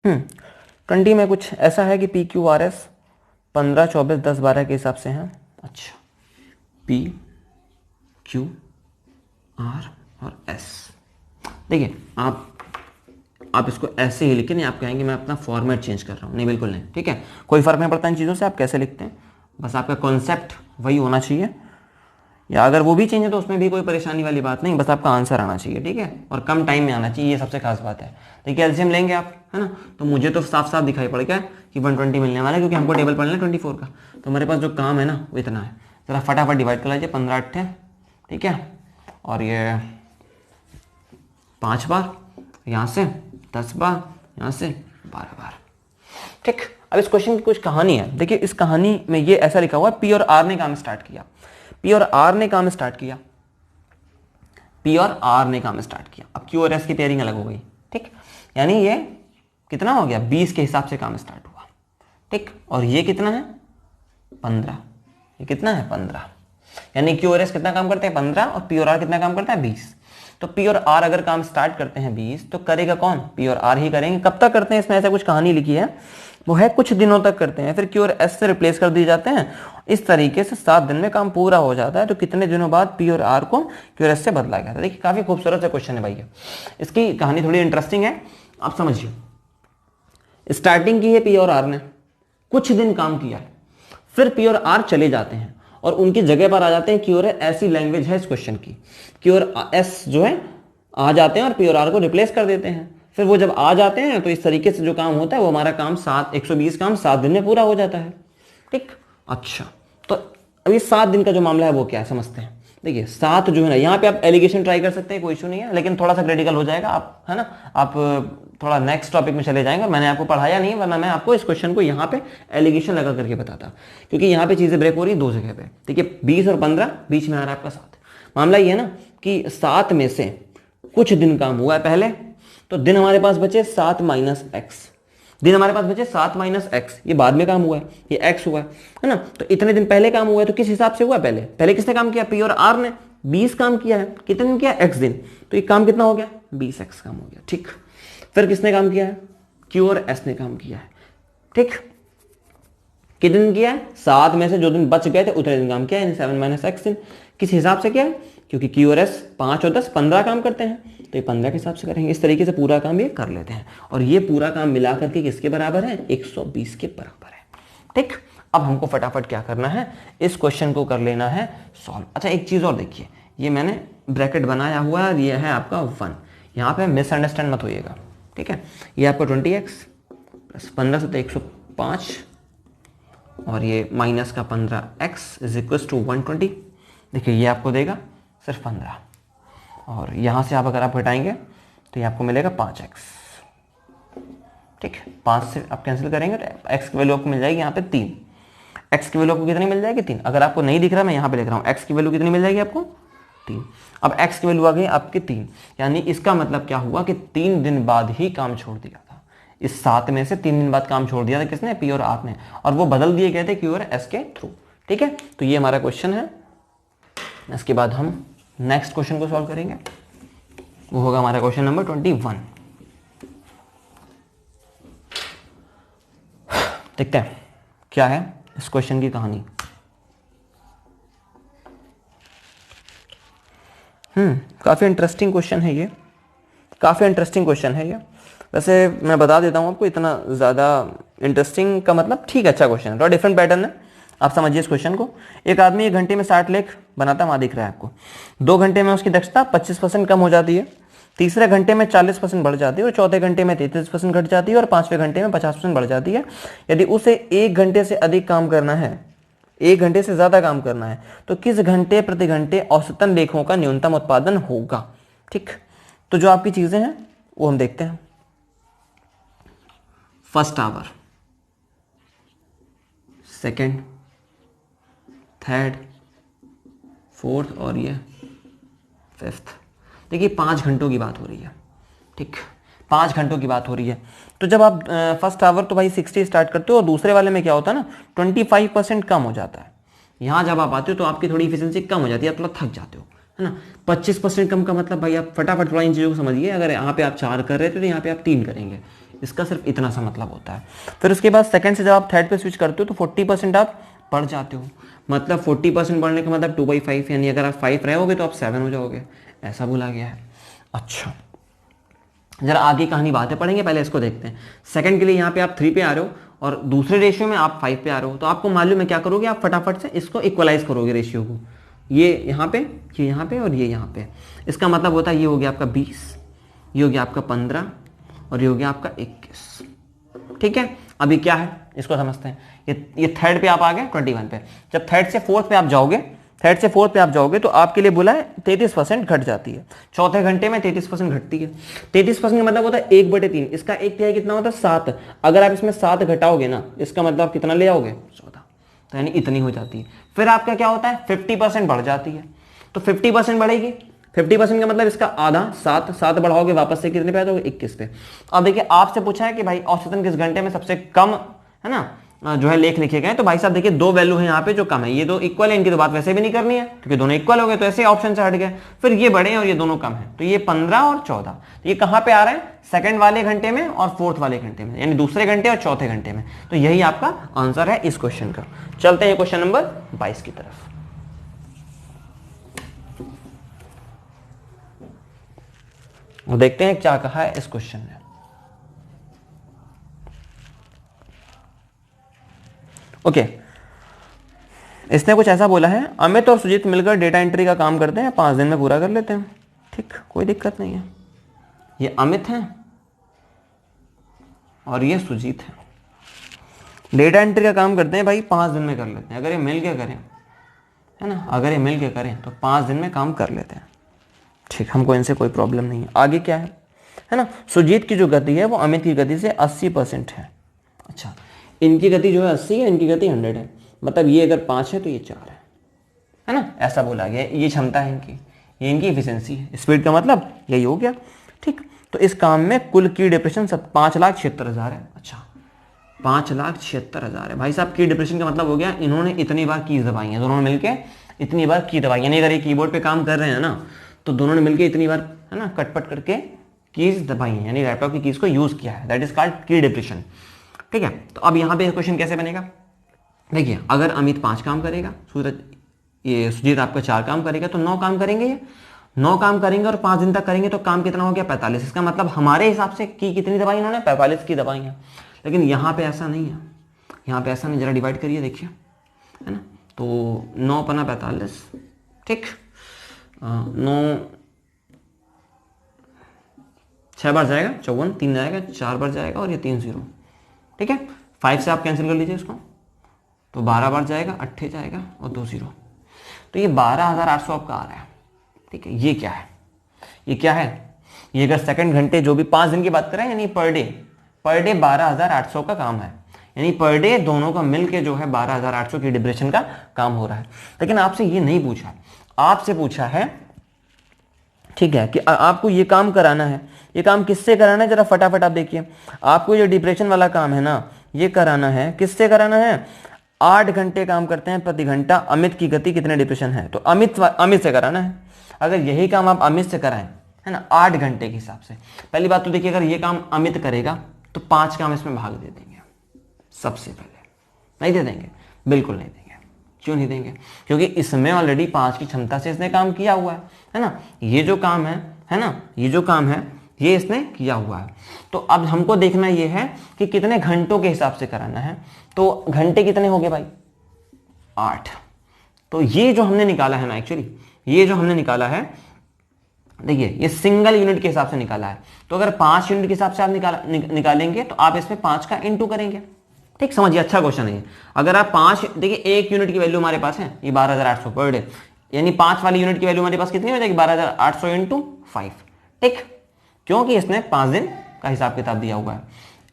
20 में कुछ ऐसा है कि पी क्यू आर एस 15, 24, 10, 12 के हिसाब से हैं। अच्छा, पी क्यू आर और एस। देखिए आप इसको ऐसे ही लिखें, नहीं आप कहेंगे मैं अपना फॉर्मेट चेंज कर रहा हूँ, नहीं बिल्कुल नहीं, ठीक है। कोई फर्क नहीं पड़ता इन चीज़ों से, आप कैसे लिखते हैं, बस आपका कॉन्सेप्ट वही होना चाहिए। या अगर वो भी चेंज है तो उसमें भी कोई परेशानी वाली बात नहीं, बस आपका आंसर आना चाहिए, ठीक है, और कम टाइम में आना चाहिए, ये सबसे खास बात है। देखिए एलसीएम लेंगे आप, है ना, तो मुझे तो साफ साफ दिखाई पड़ गया कि 120 मिलने वाला है, क्योंकि हमको टेबल पढ़ना है 24 का। तो हमारे पास जो काम है ना वो इतना है। ज़रा फटाफट डिवाइड कर लीजिए, 15 8, ठीक है, और ये 5 बार, यहाँ से 10 बार, यहाँ से 12 बार, ठीक। अब इस क्वेश्चन की कुछ कहानी है। देखिए इस कहानी में ये ऐसा लिखा हुआ है, पी और आर ने काम स्टार्ट किया, पी और आर ने काम स्टार्ट किया, पी और आर ने काम स्टार्ट किया। अब क्यू और एस की पेयरिंग अलग हो गई, ठीक। यानी ये कितना हो गया, 20 के हिसाब से काम स्टार्ट हुआ, ठीक। और ये कितना है, 15, ये कितना है 15। यानी क्यू और एस कितना काम करते हैं, 15, और पी और आर कितना काम करता है, 20। तो पी और आर अगर काम स्टार्ट करते हैं 20, तो करेगा कौन, पी और आर ही करेंगे। कब तक करते हैं, इसमें ऐसा कुछ कहानी लिखी है, वो है कुछ दिनों तक करते हैं, फिर क्यू और एस से रिप्लेस कर दिए जाते हैं। इस तरीके से 7 दिन में काम पूरा हो जाता है। तो कितने दिनों बाद पी और आर को क्यू और एस से बदला गया था। देखिए काफी खूबसूरत सा क्वेश्चन है भाई, इसकी कहानी थोड़ी इंटरेस्टिंग है, आप समझिए। स्टार्टिंग की है पी और आर ने, कुछ दिन काम किया, फिर पी और आर चले जाते हैं और उनकी जगह पर आ जाते हैं क्यू और एस। ऐसी लैंग्वेज है इस क्वेश्चन की, क्यू और एस जो है आ जाते हैं और पी और आर को रिप्लेस कर देते हैं। फिर वो जब आ जाते हैं तो इस तरीके से जो काम होता है वो हमारा काम 120 काम 7 दिन में पूरा हो जाता है, ठीक। अच्छा, तो अब ये 7 दिन का जो मामला है वो क्या है समझते हैं। देखिए 7 जो है ना, यहाँ पे आप एलिगेशन ट्राई कर सकते हैं, कोई इशू नहीं है, लेकिन थोड़ा सा क्रिटिकल हो जाएगा, आप है ना, आप थोड़ा नेक्स्ट टॉपिक में चले जाएंगे। और मैंने आपको पढ़ाया नहीं, वरना मैं आपको इस क्वेश्चन को यहाँ पे एलिगेशन लगा करके बताता, क्योंकि यहाँ पे चीजें ब्रेक हो रही है 2 जगह पे। देखिए 20 और 15 बीच में आ रहा है आपका 7। मामला ये है ना कि 7 में से कुछ दिन काम हुआ है पहले, तो दिन हमारे पास बचे 7 माइनस एक्स, दिन हमारे पास बचे 7 माइनस एक्स, ये बाद में काम हुआ है, ये एक्स हुआ है ना। तो इतने दिन पहले काम हुआ है, तो किस हिसाब से हुआ है, पहले किसने काम किया, पी और आर ने 20 काम किया है। कितने दिन किया, एक्स दिन, तो ये काम कितना हो गया, 20 एक्स काम हो गया, ठीक। फिर किसने काम किया है, क्यू और एस ने काम किया है, ठीक। कितने दिन किया है, 7 में से जो दिन बच गए थे उतने दिन काम किया है, 7 माइनस एक्स दिन। किस हिसाब से किया है, क्योंकि क्यू और एस 5 और 10 15 काम करते हैं, तो ये 15 के हिसाब से करेंगे। इस तरीके से पूरा काम ये कर लेते हैं, और ये पूरा काम मिला करके किसके बराबर है, 120 के बराबर है, ठीक। अब हमको फटाफट क्या करना है, इस क्वेश्चन को कर लेना है सॉल्व। अच्छा एक चीज और देखिए, ये मैंने ब्रैकेट बनाया हुआ है, ये है आपका 1, यहाँ पे मिसअंडरस्टैंड मत होइएगा, ठीक है। ये आपका 20x प्लस 15 से 105, और ये माइनस का 15x इज इक्वल टू 120। देखिए ये आपको देगा सिर्फ 15, और यहाँ से आप अगर आप घटाएंगे तो ये आपको मिलेगा 5x, ठीक है। 5 से आप कैंसिल करेंगे तो x की वैल्यू आपको मिल जाएगी यहाँ पे 3। x की वैल्यू आपको कितनी मिल जाएगी, 3। अगर आपको नहीं दिख रहा मैं यहाँ पे लिख रहा हूँ, x की वैल्यू कितनी मिल जाएगी आपको, 3। अब x की वैल्यू आ गई आपकी 3, यानी इसका मतलब क्या हुआ कि 3 दिन बाद ही काम छोड़ दिया था। इस 7 में से 3 दिन बाद काम छोड़ दिया था किसने, पी और आर ने, और वो बदल दिए गए थे क्यू और एस के थ्रू, ठीक है। तो ये हमारा क्वेश्चन है। इसके बाद हम नेक्स्ट क्वेश्चन को सॉल्व करेंगे, वो होगा हमारा क्वेश्चन नंबर 21। देखते हैं क्या है इस क्वेश्चन की कहानी। काफी इंटरेस्टिंग क्वेश्चन है ये, काफी इंटरेस्टिंग क्वेश्चन है ये। वैसे मैं बता देता हूं आपको, इतना ज्यादा इंटरेस्टिंग का मतलब ठीक है, अच्छा क्वेश्चन है, थोड़ा डिफरेंट पैटर्न है। आप समझिए इस क्वेश्चन को। एक आदमी 1 घंटे में 60 लेख बनाता, वहां दिख रहा है आपको। 2 घंटे में उसकी दक्षता 25% कम हो जाती है, तीसरे घंटे में 40% बढ़ जाती है, और चौथे घंटे में 33% घट जाती है, और 5वें घंटे में 50% बढ़ जाती है। यदि उसे 1 घंटे से अधिक काम करना है, 1 घंटे से ज्यादा काम करना है, तो किस घंटे प्रति घंटे औसतन लेखों का न्यूनतम उत्पादन होगा, ठीक। तो जो आपकी चीजें हैं वो हम देखते हैं। First hour, second, third, fourth, और ये 5th। देखिए 5 घंटों की बात हो रही है, ठीक, 5 घंटों की बात हो रही है। तो जब आप फर्स्ट आवर तो भाई 60 स्टार्ट करते हो, और दूसरे वाले में क्या होता है ना, 25% कम हो जाता है। यहाँ जब आप आते हो तो आपकी थोड़ी इफिशिएंसी कम हो जाती है, आप थोड़ा थक जाते हो, है ना। 25% कम का मतलब भाई आप फटाफट थोड़ा इन चीज़ों को समझिए। अगर यहाँ पे आप 4 कर रहे थे तो यहाँ पे आप 3 करेंगे, इसका सिर्फ इतना सा मतलब होता है। फिर उसके बाद सेकंड से जब आप थर्ड पे स्विच करते हो तो 40% आप पढ़ जाते हो, मतलब 40% पढ़ने का मतलब 2/5, यानी अगर आप 5 रहोगे तो आप 7 हो जाओगे, ऐसा बोला गया है। अच्छा, जरा आगे कहानी बातें पढ़ेंगे, पहले इसको देखते हैं। सेकंड के लिए यहाँ पे आप 3 पे आ रहे हो और दूसरे रेशियो में आप 5 पे आ रहे हो, तो आपको मालूम है क्या करोगे, आप फटाफट से इसको इक्वलाइज करोगे रेशियो को, ये यहाँ पे, ये यहाँ पे और ये यहाँ पे। इसका मतलब होता है ये हो गया आपका 20, ये हो गया आपका 15 और ये हो गया आपका 21। ठीक है, अभी क्या है इसको समझते हैं। ये थर्ड पे आप आ गए 21 पे। जब थर्ड से फोर्थ पे आप जाओगे, थर्ड से फोर्थ पे आप जाओगे तो आपके लिए बोला है 33% घट जाती है, चौथे घंटे में 33% घटती है। 33% का मतलब होता है 1/3, इसका 1/3 कितना होता है 7। अगर आप इसमें 7 घटाओगे ना, इसका मतलब आप कितना ले आओगे 14, तो यानी इतनी हो जाती है। फिर आपका क्या होता है 50% बढ़ जाती है, तो 50% बढ़ेगी, 50% का मतलब इसका आधा 7 बढ़ाओगे वापस से कितने पे आ जाओगे 21 पे। अब देखिए आपसे पूछा है कि भाई औसतन किस घंटे में सबसे कम है ना जो है लेख लिखे गए, तो भाई साहब देखिए 2 वैल्यू है यहाँ पे जो कम है, ये दो इक्वल है, इनकी तो बात वैसे भी नहीं करनी है क्योंकि दोनों इक्वल हो गए, तो ऐसे ऑप्शन से हट गए। फिर ये बड़े हैं और ये दोनों कम है, तो ये 15 और 14, तो ये कहाँ पे आ रहे हैं सेकंड वाले घंटे में और फोर्थ वाले घंटे में, यानी दूसरे घंटे और चौथे घंटे में। तो यही आपका आंसर है इस क्वेश्चन का। चलते हैं क्वेश्चन नंबर 22 की तरफ। और देखते हैं क्या कहा है इस क्वेश्चन ने। ओके, इसने कुछ ऐसा बोला है, अमित और सुजीत मिलकर डेटा एंट्री का काम करते हैं, 5 दिन में पूरा कर लेते हैं। ठीक, कोई दिक्कत नहीं है। ये अमित है और ये सुजीत है, डेटा एंट्री का काम करते हैं भाई, 5 दिन में कर लेते हैं। अगर ये मिल के करें है ना, अगर ये मिल के करें तो 5 दिन में काम कर लेते हैं। ठीक, हमको इनसे कोई प्रॉब्लम नहीं है। आगे क्या है ना, सुजीत की जो गति है वो अमित की गति से 80% है। अच्छा, इनकी गति जो है 80 है, इनकी गति 100 है, मतलब ये अगर 5 है तो ये 4 है ना, ऐसा बोला गया। ये क्षमता है इनकी, ये इनकी एफिशिएंसी है। स्पीड का मतलब यही हो गया। ठीक, तो इस काम में कुल की डिप्रेशन 5,76,000 है। अच्छा, 5,76,000 है भाई साहब। की डिप्रेशन का मतलब हो गया इन्होंने इतनी बार कीज दबाई है, दोनों ने मिलकर इतनी बार की दबाई, यानी अगर ये कीबोर्ड पे काम कर रहे हैं ना तो दोनों ने मिलकर इतनी बार है ना कटपट करके कीज दबाई है, यानी लैपटॉप की कीज को यूज किया है, दैट इज कॉल्ड की डिप्रेशन। ठीक है, तो अब यहाँ पे क्वेश्चन कैसे बनेगा, देखिए अगर अमित 5 काम करेगा, ये सुजीत आपका 4 काम करेगा, तो 9 काम करेंगे, ये 9 काम करेंगे और 5 दिन तक करेंगे, तो काम कितना हो गया 45। इसका मतलब हमारे हिसाब से की कितनी दबाई इन्होंने 45 की दबाई है, लेकिन यहाँ पे ऐसा नहीं है, यहाँ पे ऐसा नहीं। जरा डिवाइड करिए देखिए है ना, तो 9 पना 45, ठीक, 9 6 बार जाएगा 54, 3 जाएगा 4 बार जाएगा और ये 3 0। ठीक है, 5 से आप कैंसिल कर लीजिए इसको, तो 12 बार जाएगा, 8 जाएगा और 2 0, तो ये 12,800 आपका आ रहा है। ठीक है, ये क्या है, ये क्या है, ये अगर सेकंड घंटे जो भी 5 दिन की बात करें, यानी पर डे 12,800 का काम है, यानी पर डे दोनों का मिलके जो है 12,800 की डिप्रेशन का काम हो रहा है। लेकिन आपसे ये नहीं पूछा, आपसे पूछा है ठीक है कि आपको ये काम कराना है, ये काम किससे कराना है, जरा फटाफट आप देखिए। आपको ये डिप्रेशन वाला काम है ना, ये कराना है, किससे कराना है, 8 घंटे काम करते हैं प्रति घंटा, अमित की गति कितने डिप्रेशन है, तो अमित से कराना है। अगर यही काम आप अमित से कराएं है ना 8 घंटे के हिसाब से, पहली बात तो देखिए अगर ये काम अमित करेगा तो 5 काम इसमें भाग दे देंगे सबसे पहले, नहीं दे देंगे, बिल्कुल नहीं देंगे। क्यों नहीं देंगे, क्योंकि इसमें ऑलरेडी 5 की क्षमता से इसने काम किया हुआ है ना, ये जो काम है ना, ये जो काम है ये इसने किया हुआ है। तो अब हमको देखना ये है कि कितने घंटों के हिसाब से कराना है, तो घंटे कितने हो गए भाई 8। तो ये जो हमने निकाला है ना, एक्चुअली ये जो हमने निकाला है, देखिए ये सिंगल यूनिट के हिसाब से निकाला है, तो अगर 5 यूनिट के हिसाब से आप निकालेंगे तो आप इसमें 5 का इंटू करेंगे। ठीक, समझिए, अच्छा क्वेश्चन है। अगर आप 5, देखिए 1 यूनिट की वैल्यू हमारे पास है ये 12,800 पर डे, यानी 5 वाली यूनिट की वैल्यू हमारे पास कितनी हो जाएगी 12,800 इंटू 5। ठीक, क्योंकि इसने 5 दिन का हिसाब किताब दिया हुआ है।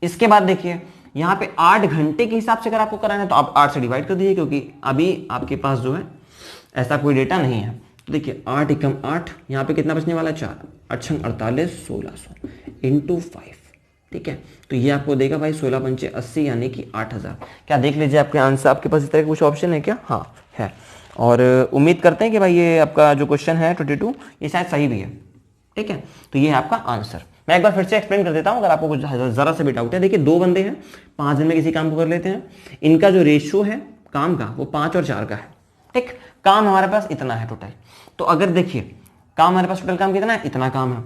इसके बाद देखिए यहाँ पे 8 घंटे के हिसाब से अगर आपको कराना है तो आप 8 से डिवाइड कर दीजिए, क्योंकि अभी आपके पास जो है ऐसा कोई डेटा नहीं है। तो देखिए 8 एकम 8, यहाँ पे कितना बचने वाला है 4, 8 48 1600 इंटू 5। ठीक है, तो ये आपको देगा भाई 16 पंचे 80, यानी कि 8,000। क्या देख लीजिए आपके आंसर, आपके पास इस तरह का कुछ ऑप्शन है क्या, हाँ है। और उम्मीद करते हैं कि भाई ये आपका जो क्वेश्चन है 22 ये शायद सही भी है। ठीक है, तो ये है आपका आंसर। मैं एक बार फिर से एक्सप्लेन कर देता हूं अगर आपको कुछ जरा से भी डाउट है। देखिए 2 बंदे हैं, 5 दिन में किसी काम को कर लेते हैं, इनका जो रेशियो है काम का वो 5 और 4 का है। ठीक, काम हमारे पास इतना है टोटल। तो अगर देखिए काम हमारे पास टोटल काम कितना है, इतना काम है,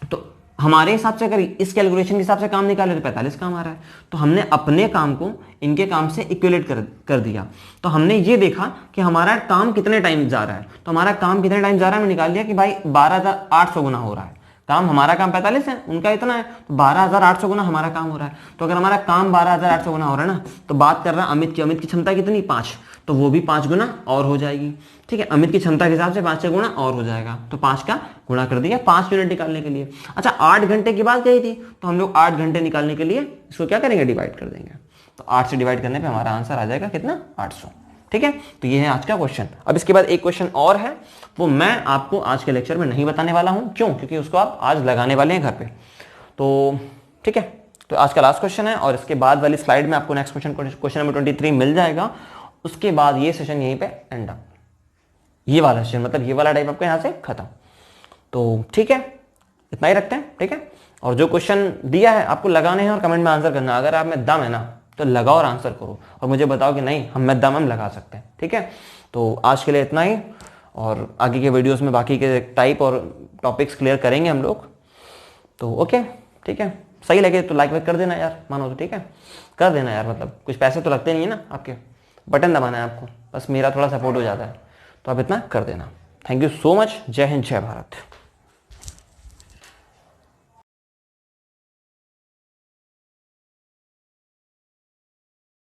तो हमारे हिसाब से अगर इस कैलकुलेशन के हिसाब से काम निकाले तो 45 काम आ रहा है। तो हमने अपने काम को इनके काम से इक्विलेट कर दिया। तो हमने ये देखा कि हमारा काम कितने टाइम जा रहा है, तो हमारा काम कितने टाइम जा रहा है हमने निकाल लिया कि भाई 12,800 गुना हो रहा है। काम हमारा काम 45 है, उनका इतना है, तो 12,800 गुना हमारा काम हो रहा है। तो अगर हमारा काम 12,800 गुना हो रहा है ना, तो बात कर रहा है अमित की क्षमता कितनी, 5, तो वो भी 5 गुना और हो जाएगी। ठीक है, अमित की क्षमता के हिसाब से 5 से गुना और हो जाएगा, तो 5 का गुणा कर दिया 5 यूनिट निकालने के लिए। अच्छा 8 घंटे की बात कही थी, तो हम लोग 8 घंटे निकालने के लिए इसको क्या करेंगे, डिवाइड कर देंगे। तो 8 से डिवाइड करने पे हमारा आंसर आ जाएगा कितना, 800। ठीक है, तो ये है आज का क्वेश्चन। अब इसके बाद एक क्वेश्चन और है, वो मैं आपको आज के लेक्चर में नहीं बताने वाला हूं। क्यों? क्योंकि उसको आप आज लगाने वाले हैं घर पे। तो ठीक है, तो आज का लास्ट क्वेश्चन है और इसके बाद वाली स्लाइड में आपको नेक्स्ट क्वेश्चन नंबर 23 मिल जाएगा। उसके बाद ये सेशन यहीं पे एंड अप, ये वाला सेशन मतलब ये वाला टाइप आपका यहाँ से खत्म। तो ठीक है, इतना ही रखते हैं। ठीक है, और जो क्वेश्चन दिया है आपको लगाने हैं और कमेंट में आंसर करना। अगर आप में दम है ना तो लगाओ और आंसर करो और मुझे बताओ कि नहीं हम में दम हम लगा सकते हैं। ठीक है, तो आज के लिए इतना ही, और आगे के वीडियोस में बाकी के टाइप और टॉपिक्स क्लियर करेंगे हम लोग। तो ओके, ठीक है, सही लगे तो लाइक वाइक कर देना यार, मानो तो ठीक है कर देना यार, मतलब कुछ पैसे तो लगते नहीं है ना, आपके बटन दबाना है आपको, बस मेरा थोड़ा सपोर्ट हो जाता है, तो आप इतना कर देना। Thank you so much. जय हिंद, जय भारत।